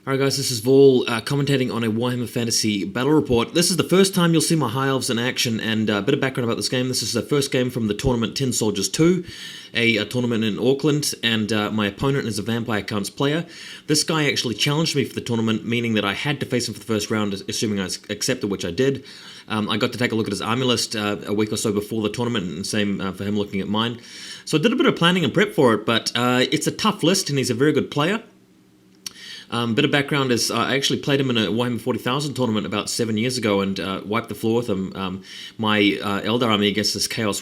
Alright guys, this is Vol commentating on a Warhammer Fantasy Battle Report. This is the first time you'll see my High Elves in action, and a bit of background about this game. This is the first game from the tournament Tin Soldiers 2, a tournament in Auckland, and my opponent is a Vampire Counts player. This guy actually challenged me for the tournament, meaning that I had to face him for the first round, assuming I accepted, which I did. I got to take a look at his army list a week or so before the tournament, and same for him looking at mine. So I did a bit of planning and prep for it, but it's a tough list, and he's a very good player. Bit of background is I actually played him in a Warhammer 40,000 tournament about 7 years ago and wiped the floor with him. My Eldar army against this Chaos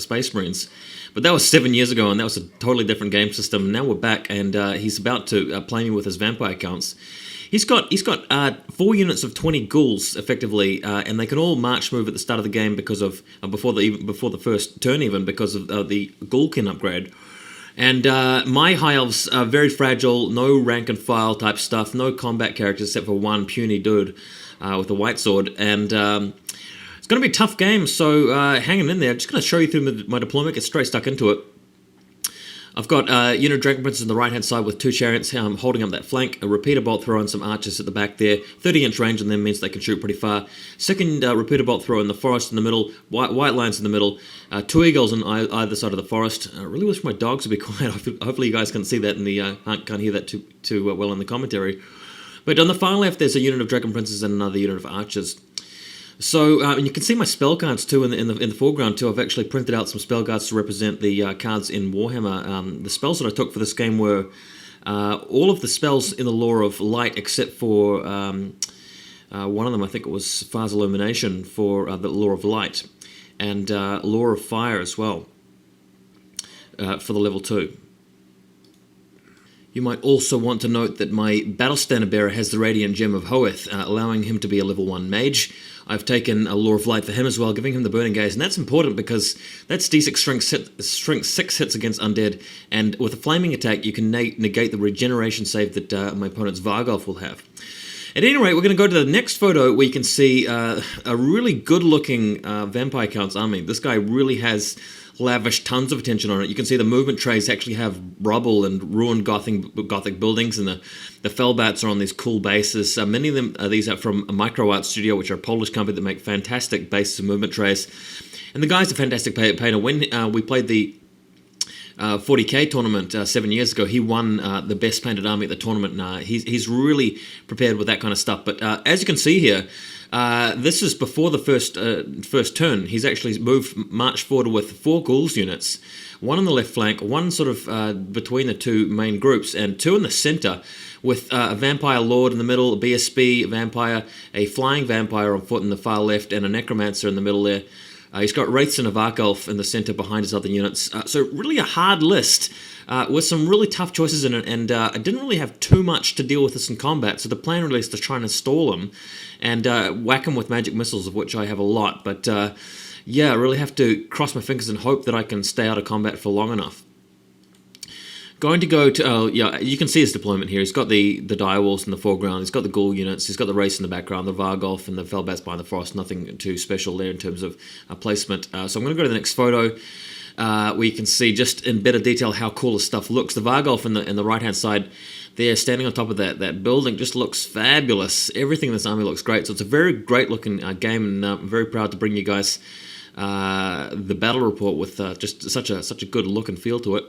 Space Marines. But that was 7 years ago, and that was a totally different game system. Now we're back, and he's about to play me with his Vampire Counts. He's got 4 units of 20 ghouls effectively, and they can all march move at the start of the game because of before the first turn even because of the Ghoulkin upgrade. And my High Elves are very fragile, no rank and file type stuff, no combat characters except for one puny dude with a white sword. And it's going to be a tough game, so hanging in there. I'm just going to show you through my deployment, get straight stuck into it. I've got a unit of Dragon Princes on the right-hand side with 2 chariots holding up that flank, a repeater bolt thrower and some archers at the back there. 30-inch range on them means they can shoot pretty far. Second repeater bolt thrower in the forest in the middle, white lines in the middle, 2 eagles on either side of the forest. I really wish my dogs would be quiet. Hopefully you guys can see that in the can't hear that too well in the commentary. But on the far left, there's a unit of Dragon Princes and another unit of archers. So, and you can see my spell cards too in the foreground too. I've actually printed out some spell cards to represent the cards in Warhammer. The spells that I took for this game were all of the spells in the Law of Light except for one of them. I think it was Far's Illumination for the Law of Light, and Law of Fire as well for the level 2. You might also want to note that my Battle Standard Bearer has the Radiant Gem of Hoeth, allowing him to be a level 1 mage. I've taken a Law of Light for him as well, giving him the Burning Gaze, and that's important because that's D6 strength 6 hits against undead, and with a flaming attack you can negate the regeneration save that my opponent's Vargolf will have. At any rate, we're going to go to the next photo where you can see a really good-looking Vampire Counts army. This guy really has lavished tons of attention on it. You can see the movement trays actually have rubble and ruined Gothic buildings, and the Fellbats are on these cool bases. Many of them these are from a Micro Art Studio, which are a Polish company that make fantastic bases and movement trays. And the guy's a fantastic painter. When we played the 40k tournament 7 years ago, he won the best painted army at the tournament. He's really prepared with that kind of stuff. But as you can see here, this is before the first turn. He's actually marched forward with 4 ghouls units, 1 on the left flank, 1 sort of between the 2 main groups, and 2 in the center, with a Vampire Lord in the middle, a BSB Vampire, a Flying Vampire on foot in the far left, and a Necromancer in the middle there. He's got Wraiths and a Vargolf in the center behind his other units. So really a hard list with some really tough choices in it, and I didn't really have too much to deal with this in combat, so the plan really is to try and install him and whack him with magic missiles, of which I have a lot. But yeah, I really have to cross my fingers and hope that I can stay out of combat for long enough. Going to go to, yeah, you can see his deployment here. He's got the dire wolves in the foreground, he's got the ghoul units, he's got the race in the background, the Vargolf and the Fellbats behind the forest. Nothing too special there in terms of placement. So I'm going to go to the next photo where you can see just in better detail how cool this stuff looks. The Vargolf in the right-hand side there, standing on top of that building, just looks fabulous. Everything in this army looks great. So it's a very great-looking game, and I'm very proud to bring you guys the battle report with just such a good look and feel to it.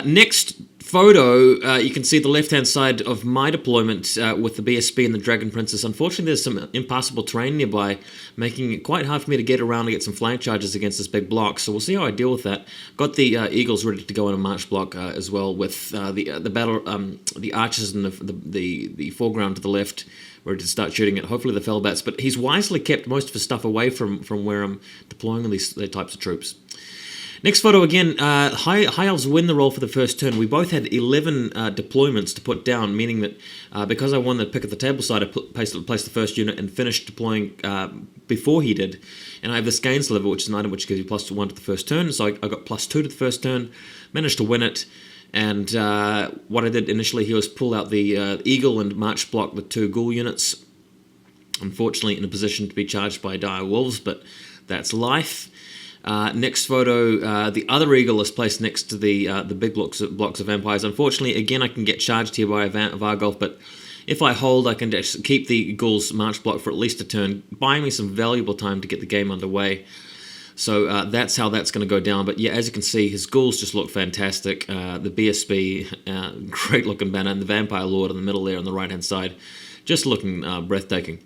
Next photo, you can see the left-hand side of my deployment with the BSB and the Dragon Princess. Unfortunately, there's some impassable terrain nearby, making it quite hard for me to get around and get some flank charges against this big block. So we'll see how I deal with that. Got the Eagles ready to go on a march block as well, with the archers in the foreground to the left, ready to start shooting at hopefully the Fellbats. But he's wisely kept most of his stuff away from where I'm deploying these types of troops. Next photo again, High Elves win the roll for the first turn. We both had 11 deployments to put down, meaning that because I won the pick at the table side, I placed the first unit and finished deploying before he did. And I have this gains level, which is an item which gives you +1 to the first turn, so I got +2 to the first turn, managed to win it. And what I did initially here was pull out the Eagle and march block the 2 ghoul units. Unfortunately in a position to be charged by dire wolves, but that's life. Next photo, the other eagle is placed next to the big blocks of vampires. Unfortunately, again, I can get charged here by a Vargolf, but if I hold, I can just keep the Ghoul's march block for at least a turn, buying me some valuable time to get the game underway. So that's how that's going to go down. But yeah, as you can see, his Ghouls just look fantastic. The BSB, great looking banner, and the Vampire Lord in the middle there on the right-hand side, just looking breathtaking.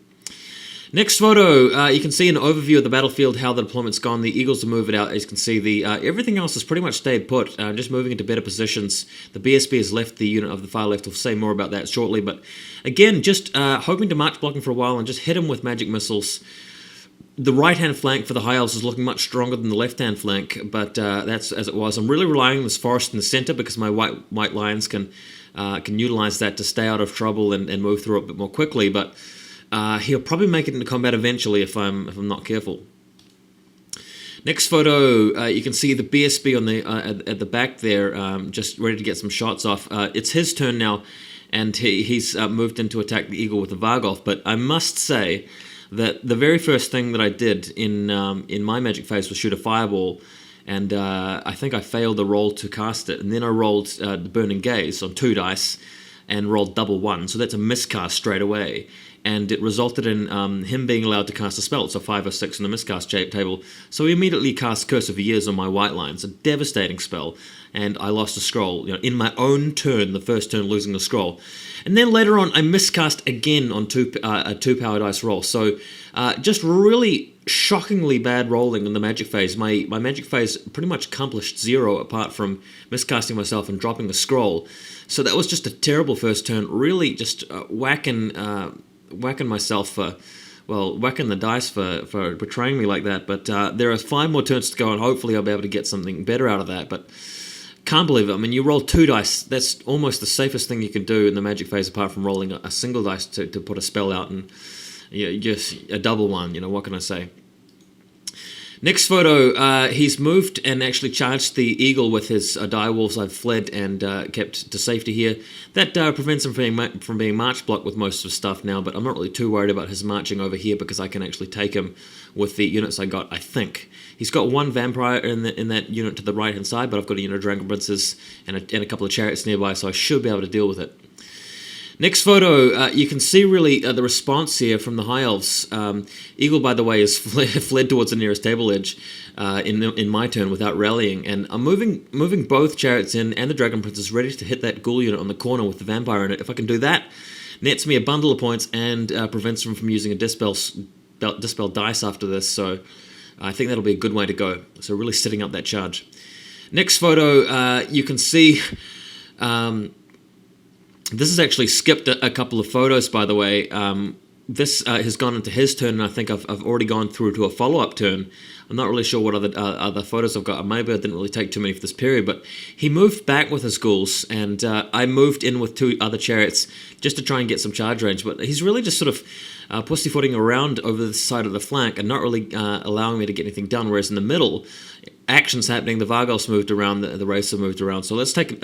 Next photo, you can see an overview of the battlefield, how the deployment's gone. The Eagles are moving out, as you can see. The everything else has pretty much stayed put, just moving into better positions. The BSB has left the unit of the far left. We'll say more about that shortly. But again, just hoping to march blocking for a while and just hit him with magic missiles. The right-hand flank for the High Elves is looking much stronger than the left-hand flank, but that's as it was. I'm really relying on this forest in the center because my white lions can utilize that to stay out of trouble and move through it a bit more quickly. But he'll probably make it into combat eventually if I'm not careful. Next photo, you can see the BSB on the at the back there, just ready to get some shots off. It's his turn now, and he's moved in to attack the eagle with the Vargolf. But I must say that the very first thing that I did in my magic phase was shoot a fireball, and I think I failed the roll to cast it, and then I rolled the Burning Gaze on 2 dice and rolled double 1, so that's a miscast straight away, and it resulted in him being allowed to cast a spell, so 5 or 6 in the miscast table. So he immediately cast Curse of Years on my white lines, a devastating spell, and I lost a scroll, in my own turn, the first turn losing a scroll. And then later on, I miscast again on a 2 power dice roll. So just really shockingly bad rolling in the magic phase. My magic phase pretty much accomplished 0 apart from miscasting myself and dropping a scroll. So that was just a terrible first turn, really just whacking myself for, whacking the dice for betraying me like that. But there are 5 more turns to go, and hopefully I'll be able to get something better out of that. But can't believe it. I mean, you roll 2 dice. That's almost the safest thing you can do in the magic phase, apart from rolling a single dice to put a spell out, and just a double 1. What can I say? Next photo, he's moved and actually charged the eagle with his direwolves. I've fled and kept to safety here. That prevents him from being march blocked with most of his stuff now, but I'm not really too worried about his marching over here because I can actually take him with the units I got, I think. He's got 1 vampire in that unit to the right-hand side, but I've got a unit of Dragon Princes and a couple of chariots nearby, so I should be able to deal with it. Next photo, you can see really the response here from the High Elves. Eagle, by the way, has fled towards the nearest table edge in my turn without rallying, and I'm moving both chariots in and the Dragon Princes ready to hit that Ghoul unit on the corner with the vampire in it. If I can do that, nets me a bundle of points and prevents him from using a Dispel dice after this, so I think that'll be a good way to go. So really setting up that charge. Next photo, you can see... this has actually skipped a couple of photos, by the way. This has gone into his turn, and I think I've already gone through to a follow-up turn. I'm not really sure what other photos I've got. Maybe I didn't really take too many for this period, but he moved back with his Ghouls, and I moved in with 2 other chariots just to try and get some charge range. But he's really just sort of pussyfooting around over the side of the flank and not really allowing me to get anything done, whereas in the middle, action's happening. The Vargolf's moved around, the Racer moved around. So let's take...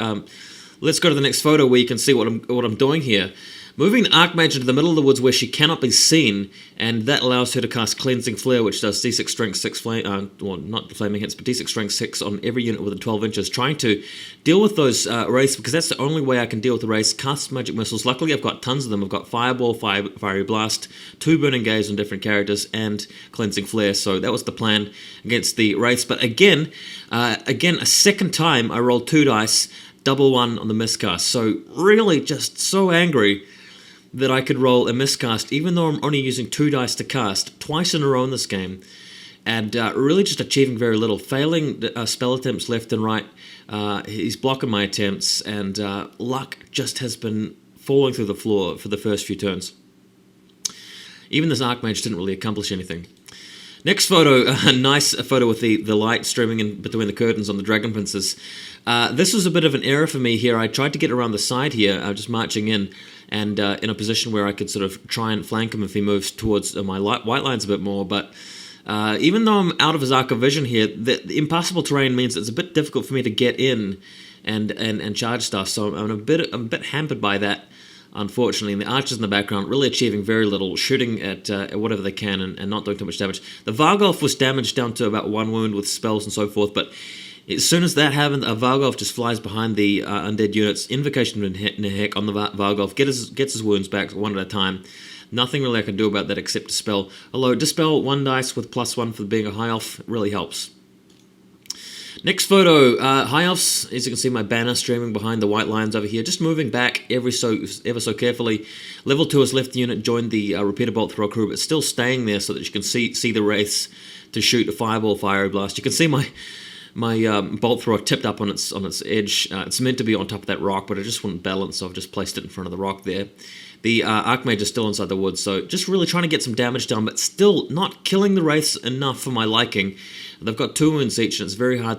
Let's go to the next photo where you can see what I'm doing here. Moving the Archmage into the middle of the woods where she cannot be seen, and that allows her to cast Cleansing Flare, which does D6 strength 6 flame, not flaming hits, but D6 strength 6 on every unit within 12 inches, trying to deal with those wraiths, because that's the only way I can deal with the wraiths. Cast magic missiles. Luckily, I've got tons of them. I've got Fireball, Fiery Blast, 2 Burning Gaze on different characters, and Cleansing Flare. So that was the plan against the wraiths. But again, a second time, I rolled 2 dice, double 1 on the miscast. So really just so angry that I could roll a miscast, even though I'm only using 2 dice to cast, twice in a row in this game, and really just achieving very little, failing spell attempts left and right. He's blocking my attempts, and luck just has been falling through the floor for the first few turns. Even this Archmage didn't really accomplish anything. Next photo, a nice photo with the light streaming in between the curtains on the Dragon Princes. This was a bit of an error for me here. I tried to get around the side here, just marching in, and in a position where I could sort of try and flank him if he moves towards my white lines a bit more. But even though I'm out of his arc of vision here, the impassable terrain means it's a bit difficult for me to get in and charge stuff. So I'm a bit hampered by that. unfortunately. And the archers in the background really achieving very little, shooting at whatever they can and not doing too much damage. The Vargolf was damaged down to about 1 wound with spells and so forth, but as soon as that happened, a Vargolf just flies behind the undead units. Invocation of Nehek on the Vargolf, gets his wounds back one at a time. Nothing really I can do about that except Dispel. Although Dispel 1 dice with +1 for being a High Elf really helps. Next photo, High Elves, as you can see my banner streaming behind the white lines over here, just moving back ever so carefully. Level 2 has left the unit, joined the repeater bolt thrower crew, but still staying there so that you can see the wraiths to shoot a fireball, fiery blast. You can see my bolt thrower tipped up on its edge. It's meant to be on top of that rock, but it just wouldn't balance, so I've just placed it in front of the rock there. The Archmage is still inside the woods, so just really trying to get some damage done, but still not killing the wraiths enough for my liking. They've got 2 wounds each, and it's very hard